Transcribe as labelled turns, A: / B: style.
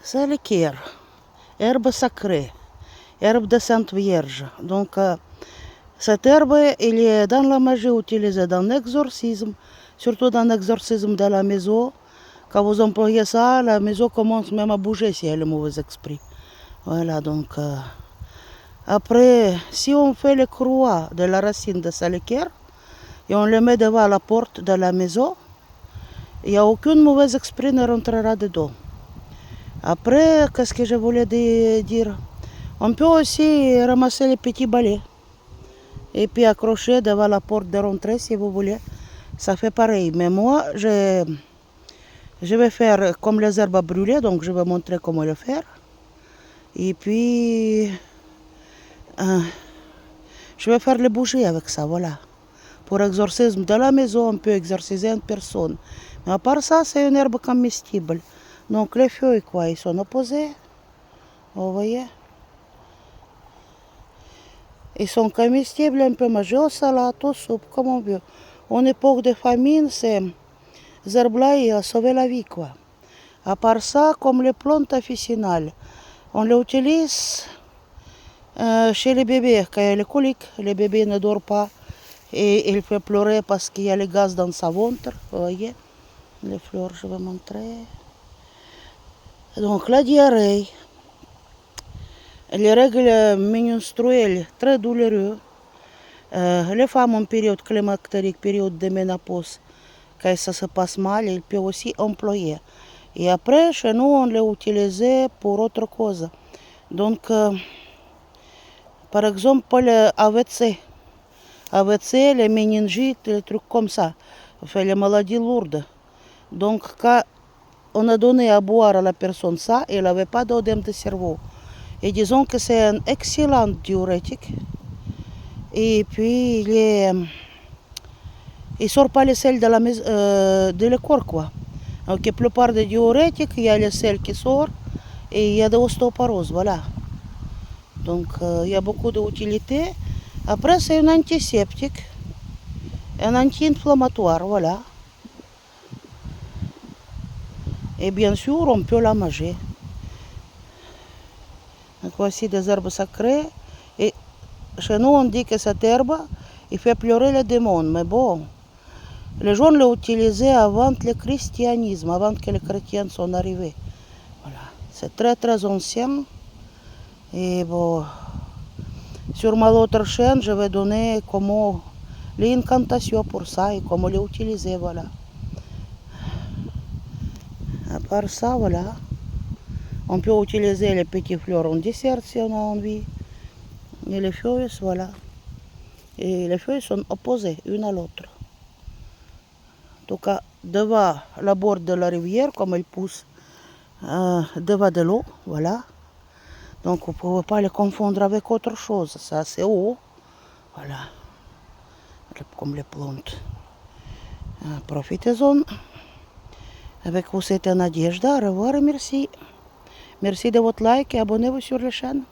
A: C'est le Caire, herbe sacrée, herbe de Sainte Vierge. Donc, cette herbe, elle est dans la magie utilisée dans l'exorcisme, surtout dans l'exorcisme de la maison. Quand vous employez ça, la maison commence même à bouger si elle est mauvais esprit. Voilà, donc, après, si on fait le croix de la racine de salicaire et on le met devant la porte de la maison, il n'y a aucun mauvais esprit ne rentrera dedans. Après, qu'est-ce que je voulais dire? On peut aussi ramasser les petits balais et puis accrocher devant la porte de rentrée si vous voulez. Ça fait pareil. Mais moi, je vais faire comme les herbes à brûler, donc je vais montrer comment le faire. Et puis, je vais faire les bougies avec ça, voilà. Pour exorcisme de la maison, on peut exorciser une personne. Mais à part ça, c'est une herbe comestible. Donc les feuilles, quoi, ils sont opposés. Vous voyez? Ils sont comestibles, on peut manger au salade, au soupe, comme on veut. En époque de famine, ces herbes-là, ils ont sauvé la vie, quoi. À part ça, comme les plantes officinales, on les utilise chez les bébés. Quand il y a les coliques, les bébés ne dorment pas et il fait pleurer parce qu'il y a les gaz dans sa ventre. Vous voyez? Les fleurs, je vais montrer. Donc la diarrhée, les règles menstruelles très douloureuses, les femmes en période climatique, période de ménopause, quand ça se passe mal, elles peuvent aussi employer. Et après, chez nous, on les utilisait pour autre chose. Donc, par exemple, le AVC, les méningites, les trucs comme ça, fait les maladies lourdes. Donc, quand on a donné à boire à la personne ça, elle n'avait pas d'œdème de cerveau. Et disons que c'est un excellent diurétique. Et puis, il ne sort pas les sels de le corps, quoi. Donc, la plupart des diurétiques, il y a les sels qui sortent et il y a de l'ostéoporose, voilà. Donc, il y a beaucoup d'utilité. Après, c'est un antiseptique, un anti-inflammatoire, voilà. Et bien sûr, on peut la manger. Donc, voici des herbes sacrées. Et chez nous, on dit que cette herbe, il fait pleurer les démons. Mais bon, les gens l'ont utilisé avant le christianisme, avant que les chrétiens sont arrivés. Voilà. C'est très très ancien. Et bon, sur ma autre chaîne, je vais donner comment les incantations pour ça et comment les utiliser, voilà. À part ça, voilà. On peut utiliser les petits fleurs en dessert si on a envie. Et les feuilles, voilà. Et les feuilles sont opposées une à l'autre. En tout cas, devant la bord de la rivière, comme elle pousse devant de l'eau, voilà. Donc vous ne pouvez pas les confondre avec autre chose. Ça, c'est haut. Voilà. Comme les plantes. Profitez-en. Avec vous, c'était Nadejda. Au revoir et merci. Merci de votre like et abonnez-vous sur la chaîne.